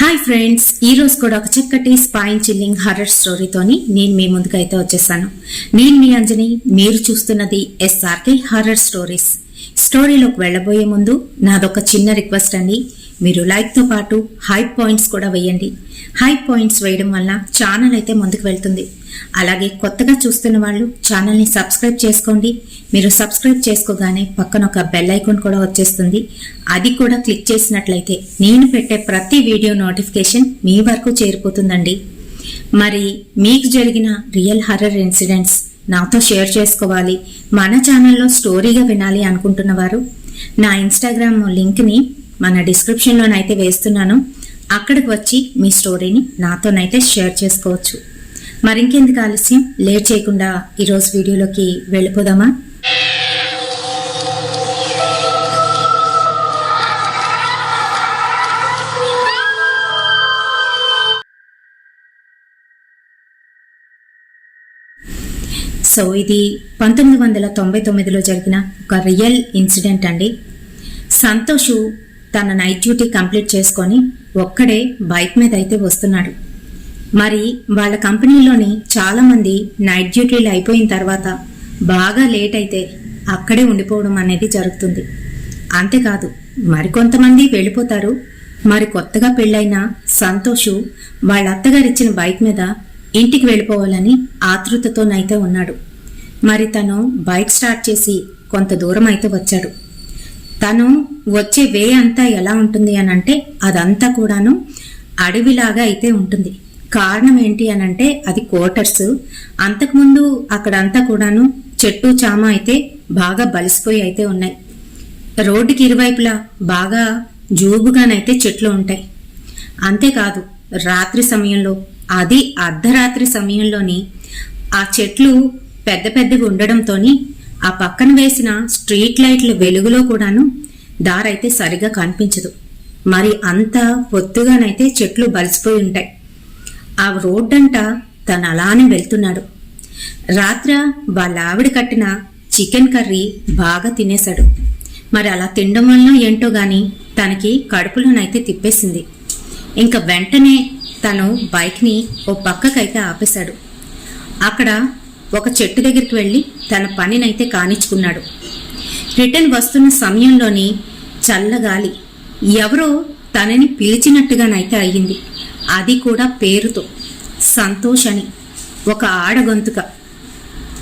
Hi friends, ఈ రోజు కూడా ఒక చక్కటి స్పైన్ చిల్లింగ్ హర్రర్ స్టోరీతోని నేను మీ ముందుకైతే వచ్చేసాను. నేను మీ అంజని, మీరు చూస్తున్నది SRK హర్రర్ స్టోరీస్. స్టోరీలోకి వెళ్లబోయే ముందు నాదొక చిన్న రిక్వెస్ట్ అండి. మీరు లైక్ తో పాటు హై పాయింట్స్ కూడా వేయండి. హై పాయింట్స్ వేయడం వల్ల ఛానల్ అయితే ముందుకు వెళ్తుంది. అలాగే కొత్తగా చూస్తున్న వాళ్ళు ఛానల్ ని సబ్స్క్రైబ్ చేసుకోండి. మీరు సబ్స్క్రైబ్ చేసుకోగానే పక్కన ఒక బెల్ ఐకాన్ కూడా వచ్చేస్తుంది. అది కూడా క్లిక్ చేసినట్లయితే నేను పెట్టే ప్రతి వీడియో నోటిఫికేషన్ మీ వరకు చేరిపోతుందండి. మరి మీకు జరిగిన రియల్ హర్రర్ ఇన్సిడెంట్స్ నాతో షేర్ చేసుకోవాలి, మన ఛానల్లో స్టోరీగా వినాలి అనుకుంటున్న వారు నా ఇన్స్టాగ్రామ్ లింక్ ని మన డిస్క్రిప్షన్ లోనైతే వేస్తున్నాను. అక్కడికి వచ్చి మీ స్టోరీని నాతోనైతే షేర్ చేసుకోవచ్చు. మరింకెందుకు ఆలస్యం, లేట్ చేయకుండా ఈరోజు వీడియోలోకి వెళ్ళిపోదామా? సో ఇది 1999లో జరిగిన ఒక రియల్ ఇన్సిడెంట్ అండి. సంతోష్ తన నైట్ డ్యూటీ కంప్లీట్ చేసుకొని ఒక్కడే బైక్ మీద అయితే వస్తున్నాడు. మరి వాళ్ళ కంపెనీలోని చాలా మంది నైట్ డ్యూటీలు అయిపోయిన తర్వాత బాగా లేట్ అయితే అక్కడే ఉండిపోవడం అనేది జరుగుతుంది. అంతేకాదు, మరికొంతమంది వెళ్ళిపోతారు. మరి కొత్తగా పెళ్ళైన సంతోష్ వాళ్ళ అత్తగారిచ్చిన బైక్ మీద ఇంటికి వెళ్ళిపోవాలని ఆతృతతోనైతే ఉన్నాడు. మరి తను బైక్ స్టార్ట్ చేసి కొంత దూరం అయితే వచ్చాడు. తను వచ్చే వే అంతా ఎలా ఉంటుంది అని అంటే అదంతా కూడాను అడవిలాగా అయితే ఉంటుంది. కారణం ఏంటి అని అంటే అది క్వార్టర్స్. అంతకుముందు అక్కడంతా కూడాను చెట్టు చామ అయితే బాగా బలిసిపోయి అయితే ఉన్నాయి. రోడ్డుకి ఇరువైపులా బాగా జూబుగానైతే చెట్లు ఉంటాయి. అంతేకాదు, రాత్రి సమయంలో, అది అర్ధరాత్రి సమయంలోని ఆ చెట్లు పెద్ద పెద్దగా ఉండడంతోని ఆ పక్కన వేసిన స్ట్రీట్ లైట్ల వెలుగులో కూడాను దారైతే సరిగా కనిపించదు. మరి అంత పొత్తుగానైతే చెట్లు బలిసిపోయి ఉంటాయి. ఆ రోడ్డంట తను అలానే వెళ్తున్నాడు. రాత్ర వాళ్ళ ఆవిడ కట్టిన చికెన్ కర్రీ బాగా తినేశాడు. మరి అలా తినడం వల్ల ఏంటో గాని తనకి కడుపులోనైతే తిప్పేసింది. ఇంకా వెంటనే తను బైక్ ని ఓ పక్కకైతే ఆపేశాడు. అక్కడ ఒక చెట్టు దగ్గరికి వెళ్లి తన పనినైతే కానిచ్చుకున్నాడు. రిటర్న్ వస్తున్న సమయంలోని చల్లగాలి ఎవరో తనని పిలిచినట్టుగానైతే అయ్యింది. అది కూడా పేరుతో, సంతోష్ అని, ఒక ఆడగొంతుక.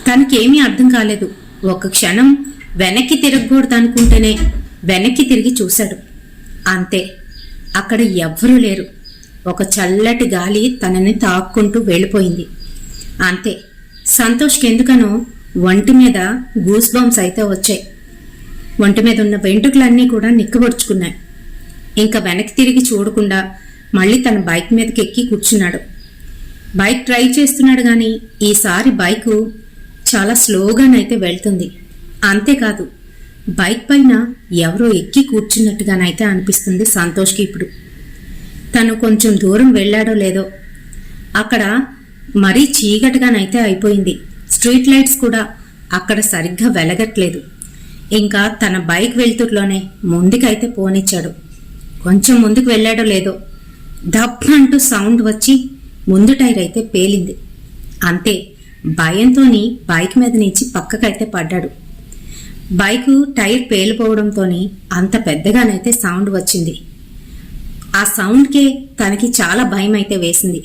తనకేమీ అర్థం కాలేదు. ఒక క్షణం వెనక్కి తిరగకూడదనుకుంటేనే వెనక్కి తిరిగి చూశాడు. అంతే, అక్కడ ఎవ్వరూ లేరు. ఒక చల్లటి గాలి తనని తాక్కుంటూ వెళ్ళిపోయింది. అంతే, సంతోష్కి ఎందుకనో ఒంటి మీద గూస్ బంప్స్ అయితే వచ్చాయి. ఒంటి మీద ఉన్న వెంట్రుకలన్నీ కూడా నిక్కబొడుచుకున్నాయి. ఇంకా వెనక్కి తిరిగి చూడకుండా మళ్ళీ తన బైక్ మీదకి ఎక్కి కూర్చున్నాడు. బైక్ డ్రైవ్ చేస్తున్నాడు గాని ఈసారి బైకు చాలా స్లోగానైతే వెళ్తుంది. అంతేకాదు, బైక్ పైన ఎవరో ఎక్కి కూర్చున్నట్టుగానైతే అనిపిస్తుంది సంతోష్కి. ఇప్పుడు తను కొంచెం దూరం వెళ్ళాడో లేదో అక్కడ మరీ చీకటిగానైతే అయిపోయింది. స్ట్రీట్ లైట్స్ కూడా అక్కడ సరిగ్గా వెలగట్లేదు. ఇంకా తన బైక్ వెళ్తుట్లోనే ముందుకైతే పోనిచ్చాడు. కొంచెం ముందుకు వెళ్ళాడో లేదో దప్ అంటూ సౌండ్ వచ్చి ముందు టైర్ అయితే పేలింది. అంతే, భయంతోని బైక్ మీద నుంచి పక్కకైతే పడ్డాడు. బైకు టైర్ పేలిపోవడంతోని అంత పెద్దగానైతే సౌండ్ వచ్చింది. ఆ సౌండ్కే తనకి చాలా భయం అయితే వేసింది.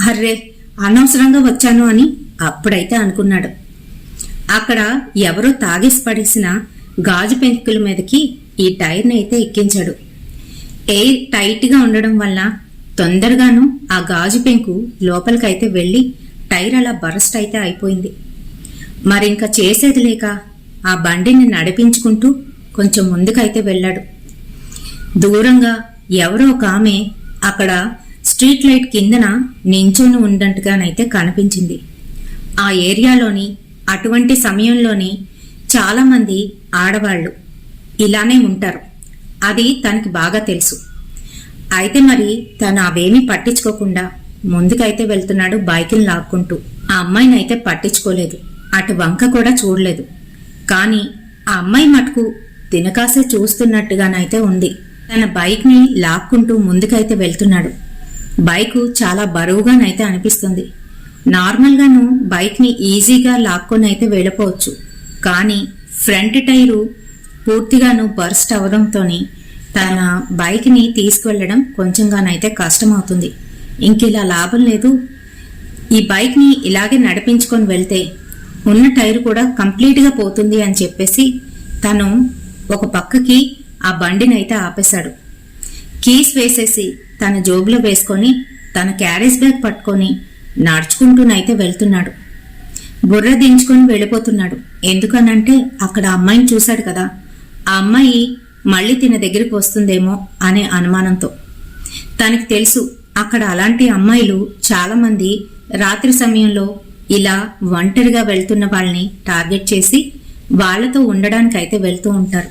అర్రే, అనవసరంగా వచ్చాను అని అప్పుడైతే అనుకున్నాడు. అక్కడ ఎవరో తాగేసి పడేసిన గాజు పెంకుల మీదకి ఈ టైర్ని అయితే ఎక్కించాడు. ఎయిర్ టైట్ గా ఉండడం వల్ల తొందరగాను ఆ గాజు పెంకు లోపలికైతే వెళ్లి టైర్ అలా బరస్ట్ అయితే అయిపోయింది. మరింక చేసేది లేక ఆ బండిని నడిపించుకుంటూ కొంచెం ముందుకైతే వెళ్ళాడు. దూరంగా ఎవరో ఒక ఆమె అక్కడ స్ట్రీట్ లైట్ కిందన నించొని ఉన్నట్టుగానైతే కనిపించింది. ఆ ఏరియాలోని అటువంటి సమయంలోని చాలా మంది ఆడవాళ్లు ఇలానే ఉంటారు. అది తనకి బాగా తెలుసు. అయితే మరి తను అవేమీ పట్టించుకోకుండా ముందుకైతే వెళ్తున్నాడు బైక్ని లాక్కుంటూ. ఆ అమ్మాయిని అయితే పట్టించుకోలేదు, అటు వంక కూడా చూడలేదు. కానీ ఆ అమ్మాయి మటుకు తినకాసే చూస్తున్నట్టుగానైతే ఉంది. తన బైక్ ని లాక్కుంటూ ముందుకైతే వెళ్తున్నాడు. బైకు చాలా బరువుగానైతే అనిపిస్తుంది. నార్మల్గాను బైక్ని ఈజీగా లాక్కొనైతే వెళ్ళిపోవచ్చు, కానీ ఫ్రంట్ టైరు పూర్తిగాను బర్స్ట్ అవడంతోని తన బైక్ని తీసుకువెళ్ళడం కొంచెంగానైతే కష్టమవుతుంది. ఇంకిలా లాభం లేదు, ఈ బైక్ని ఇలాగే నడిపించుకొని వెళ్తే ఉన్న టైరు కూడా కంప్లీట్గా పోతుంది అని చెప్పేసి తను ఒక పక్కకి ఆ బండినైతే ఆపేశాడు. కీస్ వేసేసి తన జోబులో వేసుకొని తన క్యారేజ్ బ్యాగ్ పట్టుకొని నడుచుకుంటూనైతే వెళ్తున్నాడు. బుర్ర దించుకొని వెళ్ళిపోతున్నాడు. ఎందుకనంటే అక్కడ అమ్మాయిని చూశాడు కదా, ఆ అమ్మాయి మళ్ళీ తిన దగ్గరికి వస్తుందేమో అనే అనుమానంతో. తనకి తెలుసు అక్కడ అలాంటి అమ్మాయిలు చాలామంది రాత్రి సమయంలో ఇలా ఒంటరిగా వెళ్తున్న వాళ్ళని టార్గెట్ చేసి వాళ్లతో ఉండడానికైతే వెళ్తూ ఉంటారు.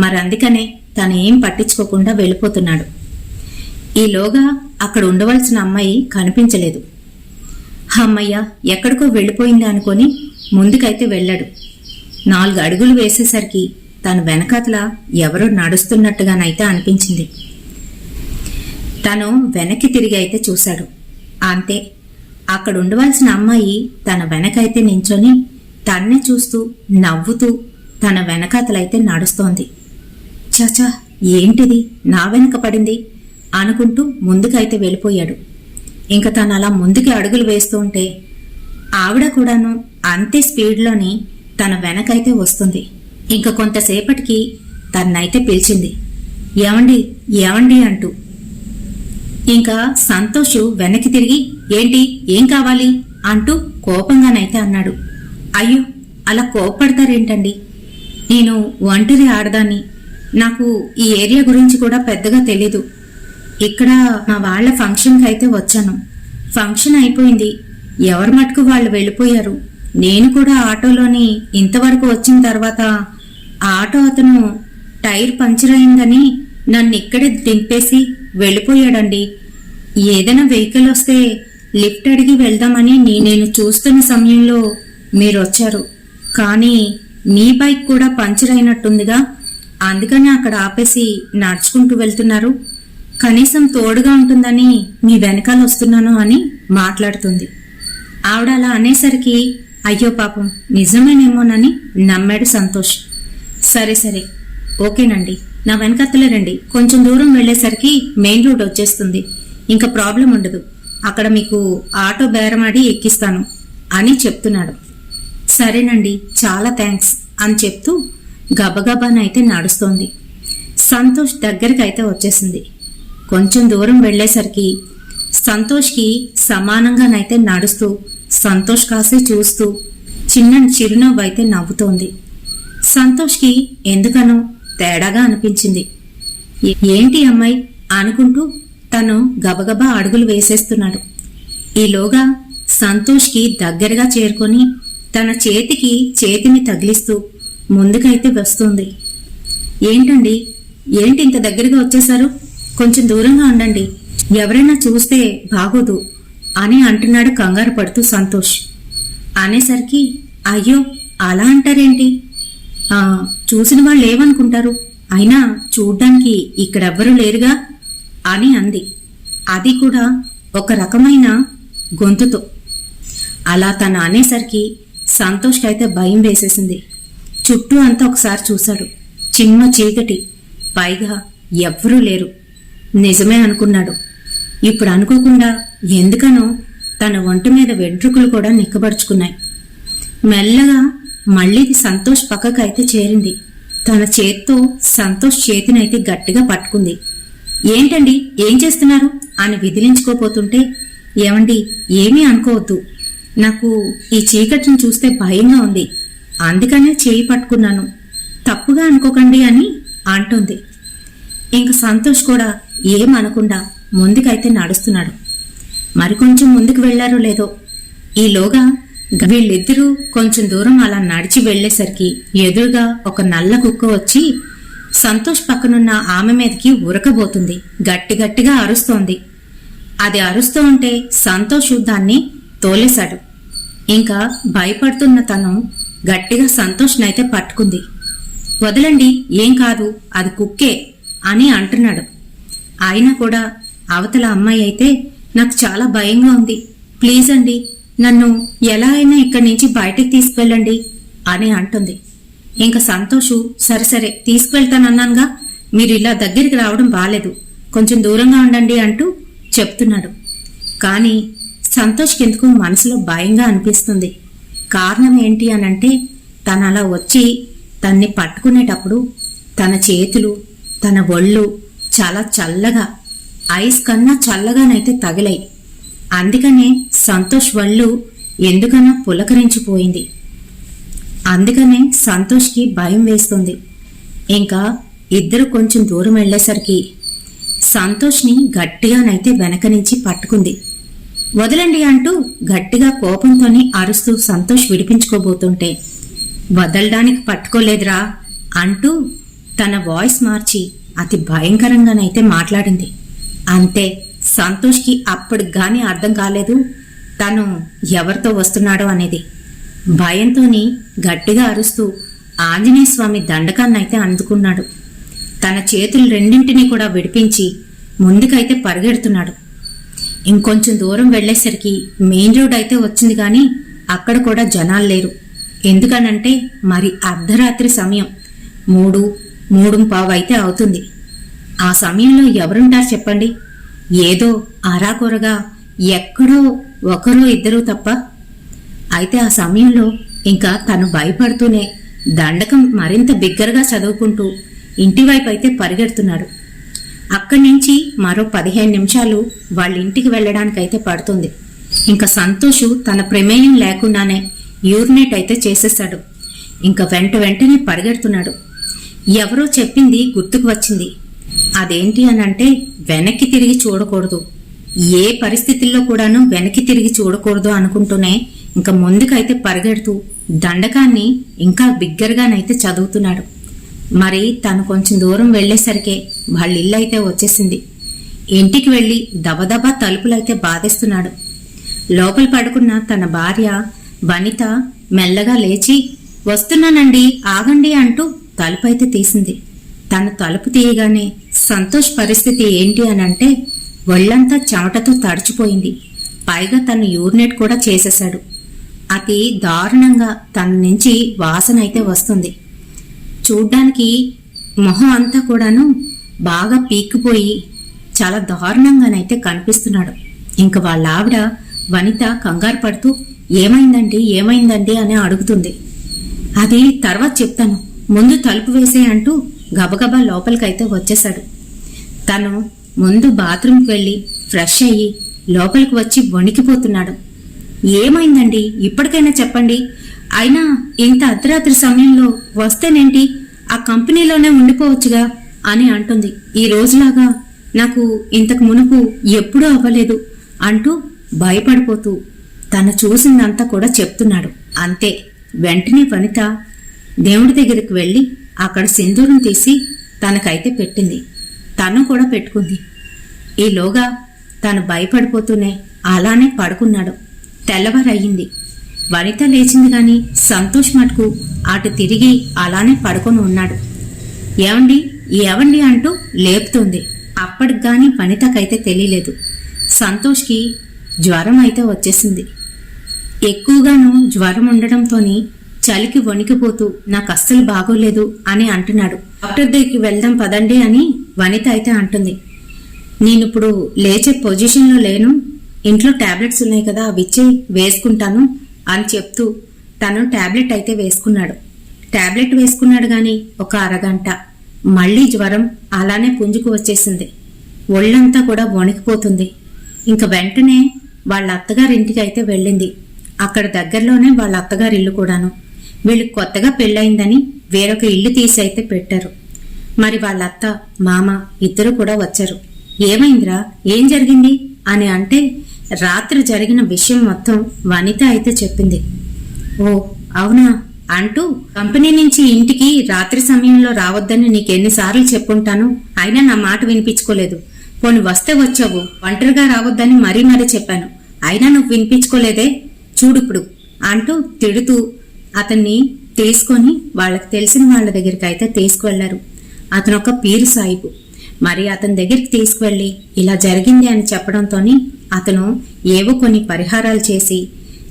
మరందుకనే తను ఏం పట్టించుకోకుండా వెళ్ళిపోతున్నాడు. ఈలోగా అక్కడ ఉండవలసిన అమ్మాయి కనిపించలేదు. అమ్మయ్య ఎక్కడికో వెళ్ళిపోయింది అనుకొని ముందుకైతే వెళ్ళాడు. 4 అడుగులు వేసేసరికి తన వెనకాతల ఎవరో నడుస్తున్నట్టుగానైతే అనిపించింది. తను వెనక్కి తిరిగి అయితే చూశాడు. అంతే, అక్కడ ఉండవలసిన అమ్మాయి తన వెనకైతే నించొని తన్నే చూస్తూ నవ్వుతూ తన వెనకాతలైతే నడుస్తోంది. చచా, ఏంటిది నా వెనక పడింది అనుకుంటూ ముందుకైతే వెళ్ళిపోయాడు. ఇంకా తను అలా ముందుకి అడుగులు వేస్తూ ఉంటే ఆవిడ కూడాను అంతే స్పీడ్లోని తన వెనకైతే వస్తుంది. ఇంకా కొంతసేపటికి తన్నైతే పిలిచింది, ఏమండి ఏమండి అంటూ. ఇంకా సంతోషు వెనక్కి తిరిగి ఏంటి ఏం కావాలి అంటూ కోపంగానైతే అన్నాడు. అయ్యో, అలా కోపడతారేంటండి, నేను ఒంటరి ఆడదాన్ని, నాకు ఈ ఏరియా గురించి కూడా పెద్దగా తెలీదు. ఇక్కడ మా వాళ్ళ ఫంక్షన్కి అయితే వచ్చాను. ఫంక్షన్ అయిపోయింది, ఎవరి మటుకు వాళ్ళు వెళ్ళిపోయారు. నేను కూడా ఆటోలోని ఇంతవరకు వచ్చిన తర్వాత ఆ ఆటో అతను టైర్ పంచర్ అయిందని నన్ను ఇక్కడే దింపేసి వెళ్ళిపోయాడండి. ఏదైనా వెహికల్ వస్తే లిఫ్ట్ అడిగి వెళ్దామని నేను చూస్తున్న సమయంలో మీరు వచ్చారు. కానీ మీ బైక్ కూడా పంచర్ అయినట్టుందిగా, అందుకని అక్కడ ఆపేసి నడుచుకుంటూ వెళ్తున్నారు. కనీసం తోడుగా ఉంటుందని మీ వెనకాల వస్తున్నాను అని మాట్లాడుతుంది. ఆవిడ అలా అనేసరికి అయ్యో పాపం నిజమేనేమోనని నమ్మాడు సంతోష్. సరే సరే ఓకేనండి, నా వెనకత్తలే రండి, కొంచెం దూరం వెళ్లేసరికి మెయిన్ రోడ్ వచ్చేస్తుంది, ఇంకా ప్రాబ్లం ఉండదు, అక్కడ మీకు ఆటో బేరమాడి ఎక్కిస్తాను అని చెప్తున్నాడు. సరేనండి, చాలా థ్యాంక్స్ అని చెప్తూ గబగబానైతే నడుస్తోంది. సంతోష్ దగ్గరికి అయితే వచ్చేసింది. కొంచెం దూరం వెళ్లేసరికి సంతోష్కి సమానంగానైతే నడుస్తూ సంతోష్ కాసే చూస్తూ చిన్న చిరునవ్వు అయితే నవ్వుతోంది. సంతోష్కి ఎందుకనో తేడాగా అనిపించింది. ఏంటి అమ్మాయి అనుకుంటూ తను గబగబా అడుగులు వేసేస్తున్నాడు. ఈలోగా సంతోష్కి దగ్గరగా చేరుకొని తన చేతికి చేతిని తగిలిస్తూ ముందుకైతే వస్తుంది. ఏంటండి, ఏంటి ఇంత దగ్గరగా వచ్చేశారు, కొంచెం దూరంగా ఉండండి, ఎవరైనా చూస్తే బాగోదు అని అంటున్నాడు కంగారు పడుతూ సంతోష్. అనేసరికి అయ్యో అలా అంటారేంటి, చూసిన వాళ్ళు ఏమనుకుంటారు, అయినా చూడ్డానికి ఇక్కడెవ్వరూ లేరుగా అని అంది. అది కూడా ఒక రకమైన గొంతుతో. అలా తను అనేసరికి సంతోష్కైతే భయం వేసేసింది. చుట్టూ అంతా ఒకసారి చూశాడు. చిన్న చీకటి, పైగా ఎవ్వరూ లేరు. నిజమే అనుకున్నాడు. ఇప్పుడు అనుకోకుండా ఎందుకనో తన ఒంటి మీద వెంట్రుకలు కూడా నిక్కబడుచుకున్నాయి. మెల్లగా మళ్ళీ సంతోష్ పక్కకైతే చేరింది. తన చేత్తో సంతోష్ చేతినైతే గట్టిగా పట్టుకుంది. ఏంటండి, ఏం చేస్తున్నారు అని విదిలించుకోపోతుంటే, ఏమండి ఏమీ అనుకోవద్దు, నాకు ఈ చీకటిని చూస్తే భయంగా ఉంది, అందుకనే చేయి పట్టుకున్నాను, తప్పుగా అనుకోకండి అని అంటుంది. ఇంక సంతోష్ కూడా ఏమనకుండా ముందుకైతే నడుస్తున్నాడు. మరికొంచెం ముందుకు వెళ్లారో లేదో, ఈలోగా వీళ్ళిద్దరూ కొంచెం దూరం అలా నడిచి వెళ్లేసరికి ఎదురుగా ఒక నల్ల కుక్క వచ్చి సంతోష్ పక్కనున్న ఆమె మీదకి ఉరకబోతుంది. గట్టి గట్టిగా అరుస్తోంది. అది అరుస్తూ ఉంటే సంతోష్ దాన్ని తోలేశాడు. ఇంకా భయపడుతున్న తను గట్టిగా సంతోష్నైతే పట్టుకుంది. వదలండి, ఏం కాదు, అది కుక్కే అని అంటున్నాడు. అయినా కూడా అవతల అమ్మాయి అయితే నాకు చాలా భయంగా ఉంది, ప్లీజ్ అండి నన్ను ఎలా అయినా ఇక్కడి నుంచి బయటికి తీసుకువెళ్ళండి అని అంటుంది. ఇంకా సంతోషు సరే సరే తీసుకువెళ్తానన్నానుగా, మీరు ఇలా దగ్గరికి రావడం బాలేదు, కొంచెం దూరంగా ఉండండి అంటూ చెప్తున్నాడు. కానీ సంతోష్కి ఎందుకు మనసులో భయంగా అనిపిస్తుంది. కారణం ఏంటి అనంటే తను అలా వచ్చి తన్ని పట్టుకునేటప్పుడు తన చేతులు తన ఒళ్ళు చాలా చల్లగా, ఐస్ కన్నా చల్లగానైతే తగిలాయి. అందుకనే సంతోష్ ఒళ్ళు ఎందుకన్నా పులకరించిపోయింది. అందుకనే సంతోష్కి భయం వేస్తుంది. ఇంకా ఇద్దరు కొంచెం దూరం వెళ్లేసరికి సంతోష్ని గట్టిగానైతే వెనక నుంచి పట్టుకుంది. వదలండి అంటూ గట్టిగా కోపంతోని అరుస్తూ సంతోష్ విడిపించుకోబోతుంటే, వదలడానికి పట్టుకోలేదురా అంటూ తన వాయిస్ మార్చి అతి భయంకరంగానైతే మాట్లాడింది. అంతే, సంతోష్కి అప్పటికి గాని అర్థం కాలేదు తను ఎవరితో వస్తున్నాడో అనేది. భయంతోని గట్టిగా అరుస్తూ ఆంజనేయ స్వామి దండకాన్నైతే అందుకున్నాడు. తన చేతులు రెండింటినీ కూడా విడిపించి ముందుకైతే పరిగెడుతున్నాడు. ఇంకొంచెం దూరం వెళ్లేసరికి మెయిన్ రోడ్ అయితే వచ్చింది, కానీ అక్కడ కూడా జనాలు లేరు. ఎందుకనంటే మరి అర్ధరాత్రి సమయం 3:15 అయితే అవుతుంది. ఆ సమయంలో ఎవరుంటారు చెప్పండి? ఏదో అరాకొరగా ఎక్కడో ఒకరో ఇద్దరు తప్ప. అయితే ఆ సమయంలో ఇంకా తను భయపడుతూనే దండకం మరింత బిగ్గరగా చదువుకుంటూ ఇంటివైపు అయితే పరిగెడుతున్నాడు. అక్కడి నుంచి మరో 15 నిమిషాలు వాళ్ళ ఇంటికి వెళ్లడానికైతే పడుతుంది. ఇంకా సంతోషు తన ప్రమేయం లేకుండానే యూరినేట్ అయితే చేసేశాడు. ఇంకా వెంటనే పరిగెడుతున్నాడు. ఎవరో చెప్పింది గుర్తుకు వచ్చింది. అదేంటి అనంటే వెనక్కి తిరిగి చూడకూడదు, ఏ పరిస్థితుల్లో కూడాను వెనక్కి తిరిగి చూడకూడదు అనుకుంటూనే ఇంకా ముందుకైతే పరిగెడుతూ దండకాన్ని ఇంకా బిగ్గరగానైతే చదువుతున్నాడు. మరి తను కొంచెం దూరం వెళ్లేసరికే వాళ్ళ ఇల్లు అయితే వచ్చేసింది. ఇంటికి వెళ్లి దబదబా తలుపులైతే బాధేస్తున్నాడు. లోపల పడుకున్న తన భార్య వనిత మెల్లగా లేచి, వస్తున్నానండి ఆగండి అంటూ తలుపైతే తీసింది. తను తలుపు తీయగానే సంతోష్ పరిస్థితి ఏంటి అనంటే ఒళ్లంతా చెమటతో తడిచిపోయింది. పైగా తను యూరినేట్ కూడా చేసేశాడు. అతి దారుణంగా తన నుంచి వాసన అయితే వస్తుంది. చూడ్డానికి మొహం అంతా కూడాను బాగా పీక్కుపోయి చాలా దారుణంగానైతే కనిపిస్తున్నాడు. ఇంక వాళ్ళ ఆవిడ వనిత కంగారు పడుతూ ఏమైందండి అని అడుగుతుంది. అది తర్వాత చెప్తాను, ముందు తలుపు వేసే అంటూ గబగబా లోపలికైతే వచ్చేశాడు. తను ముందు బాత్రూంకి వెళ్ళి ఫ్రెష్ అయ్యి లోపలికి వచ్చి వణికిపోతున్నాడు. ఏమైందండి ఇప్పటికైనా చెప్పండి, అయినా ఇంత అర్ధరాత్రి సమయంలో వస్తేనేంటి, ఆ కంపెనీలోనే ఉండిపోవచ్చుగా అని అంటుంది. ఈ రోజులాగా నాకు ఇంతకు మునుపు ఎప్పుడూ అవ్వలేదు అంటూ భయపడిపోతూ తను చూసిందంతా కూడా చెప్తున్నాడు. అంతే, వెంటనే వనిత దేవుడి దగ్గరికి వెళ్ళి అక్కడ సింధూరం తీసి తనకైతే పెట్టింది. తను కూడా పెట్టుకుంది. ఈలోగా తను భయపడిపోతూనే అలానే పడుకున్నాడు. తెల్లవారయ్యింది. వనిత లేచింది గాని సంతోష్ మటుకు అటు తిరిగి అలానే పడుకొని ఉన్నాడు. ఏవండి అంటూ లేపుతుంది. అప్పటికి గాని వనితకైతే తెలియలేదు. సంతోష్కి జ్వరం అయితే వచ్చేసింది. ఎక్కువగాను జ్వరం ఉండడంతోని చలికి వణికిపోతూ నాకు అస్సలు బాగోలేదు అని అంటున్నాడు. డాక్టర్ దగ్గరికి వెళ్దాం పదండి అని వనిత అయితే అంటుంది. నేనిప్పుడు లేచే పొజిషన్లో లేను, ఇంట్లో టాబ్లెట్స్ ఉన్నాయి కదా అవి ఇచ్చి వేసుకుంటాను అని చెప్తూ తను టాబ్లెట్ అయితే వేసుకున్నాడు. టాబ్లెట్ వేసుకున్నాడు గాని ఒక అరగంట మళ్లీ జ్వరం అలానే పుంజుకు వచ్చేసింది. ఒళ్ళంతా కూడా వణికిపోతుంది. ఇంక వెంటనే వాళ్ళ అత్తగారింటికి అయితే వెళ్ళింది. అక్కడ దగ్గరలోనే వాళ్ళ అత్తగారి ఇల్లు కూడాను. వీళ్ళకి కొత్తగా పెళ్ళయిందని వేరొక ఇల్లు తీసి అయితే పెట్టారు. మరి వాళ్ళ అత్త మామ ఇద్దరు కూడా వచ్చారు. ఏమైందిరా, ఏం జరిగింది అని అంటే రాత్రి జరిగిన విషయం మొత్తం వనిత అయితే చెప్పింది. ఓ అవునా అంటూ, కంపెనీ నుంచి ఇంటికి రాత్రి సమయంలో రావద్దని నీకెన్నిసార్లు చెప్పుంటాను, అయినా నా మాట వినిపించుకోలేదు. పోని వస్తే వచ్చావు, ఒంటరిగా రావద్దని మరీ చెప్పాను, అయినా నువ్వు వినిపించుకోలేదే, చూడిప్పుడు అంటూ తిడుతూ అతన్ని తీసుకొని వాళ్ళకి తెలిసిన వాళ్ళ దగ్గరికి అయితే తీసుకువెళ్లారు. అతనొక పీరు సాయిబు. మరి అతని దగ్గరికి తీసుకువెళ్ళి ఇలా జరిగింది అని చెప్పడంతోని అతను ఏవో కొన్ని పరిహారాలు చేసి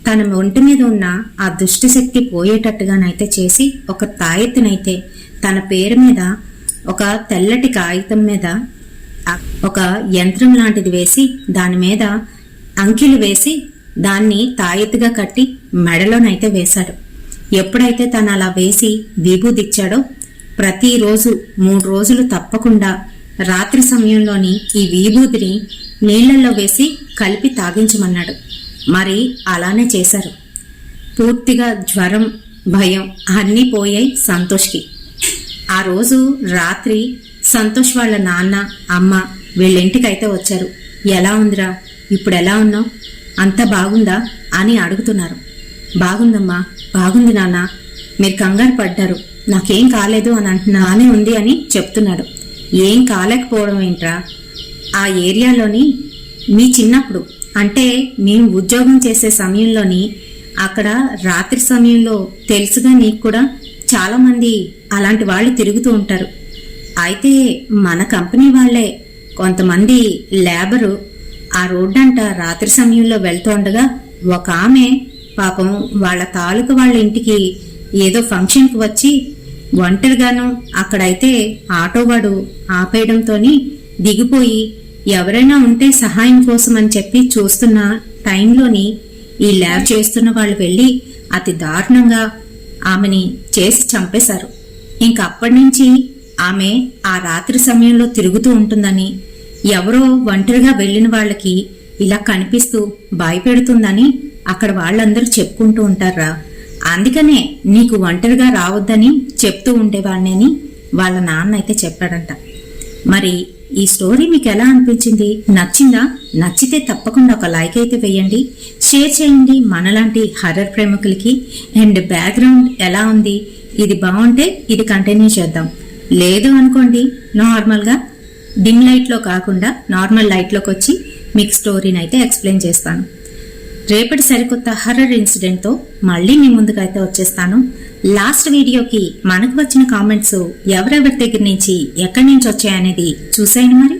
తన ఒంటి మీద ఉన్న ఆ దుష్టశక్తి పోయేటట్టుగానైతే చేసి ఒక తాయెత్తునైతే తన పేరు మీద ఒక తెల్లటి కాగితం మీద ఒక యంత్రం లాంటిది వేసి దాని మీద అంకెలు వేసి దాన్ని తాయెత్తుగా కట్టి మెడలోనైతే వేశాడు. ఎప్పుడైతే తను అలా వేసి విభూదిచ్చాడో ప్రతిరోజు 3 రోజులు తప్పకుండా రాత్రి సమయంలోని ఈ విభూదిని నీళ్లలో వేసి కలిపి తాగించమన్నాడు. మరి అలానే చేశారు. పూర్తిగా జ్వరం, భయం అన్నీ పోయాయి సంతోష్కి. ఆ రోజు రాత్రి సంతోష్ వాళ్ళ నాన్న, అమ్మ వీళ్ళింటికైతే వచ్చారు. ఎలా ఉందిరా, ఇప్పుడు ఎలా ఉన్నావు, అంతా బాగుందా అని అడుగుతున్నారు. బాగుందమ్మా, బాగుంది నాన్న, మీరు కంగారు పడ్డారు, నాకేం కాలేదు అని అంటున్నానే ఉంది అని చెప్తున్నాడు. ఏం కాలేకపోవడం ఏంట్రా, ఆ ఏరియాలోని మీ చిన్నప్పుడు అంటే మేము ఉద్యోగం చేసే సమయంలోని అక్కడ రాత్రి సమయంలో తెలుసుగా నీకు కూడా చాలా మంది అలాంటి వాళ్ళు తిరుగుతూ ఉంటారు. అయితే మన కంపెనీ వాళ్లే కొంతమంది లేబరు ఆ రోడ్డంట రాత్రి సమయంలో వెళ్తూ ఉండగా ఒక ఆమె పాపం వాళ్ళ తాలూకు వాళ్ళ ఇంటికి ఏదో ఫంక్షన్కి వచ్చి ఒంటరిగాను అక్కడైతే ఆటోవాడు ఆపేయడంతోని దిగిపోయి ఎవరైనా ఉంటే సహాయం కోసం అని చెప్పి చూస్తున్న టైంలోని ఈ ల్యాబ్ చేస్తున్న వాళ్ళు వెళ్ళి అతి దారుణంగా ఆమెని చేసి చంపేశారు. ఇంకప్పటి నుంచి ఆమె ఆ రాత్రి సమయంలో తిరుగుతూ ఉంటుందని, ఎవరో ఒంటరిగా వెళ్లిన వాళ్ళకి ఇలా కనిపిస్తూ భయపెడుతుందని అక్కడ వాళ్ళందరూ చెప్పుకుంటూ ఉంటారా. అందుకనే నీకు ఒంటరిగా రావద్దని చెప్తూ ఉండేవాడిని అని వాళ్ళ నాన్న అయితే చెప్పాడంట. మరి ఈ స్టోరీ మీకు ఎలా అనిపించింది? నచ్చిందా? నచ్చితే తప్పకుండా ఒక లైక్ అయితే వేయండి, షేర్ చేయండి మనలాంటి హర్రర్ ప్రేమికులకి. అండ్ బ్యాక్గ్రౌండ్ ఎలా ఉంది, ఇది బాగుంటే ఇది కంటిన్యూ చేద్దాం, లేదు అనుకోండి నార్మల్గా డిమ్ లైట్లో కాకుండా నార్మల్ లైట్లోకి వచ్చి మీకు స్టోరీని అయితే ఎక్స్ప్లెయిన్ చేస్తాను. రేపటి సరికొత్త హర్రర్ ఇన్సిడెంట్తో మళ్ళీ మీ ముందుకైతే వచ్చేస్తాను. లాస్ట్ వీడియోకి మనకు వచ్చిన కామెంట్స్ ఎవరెవరి దగ్గర నుంచి ఎక్కడి నుంచి వచ్చాయనేది చూసేయండి మరి.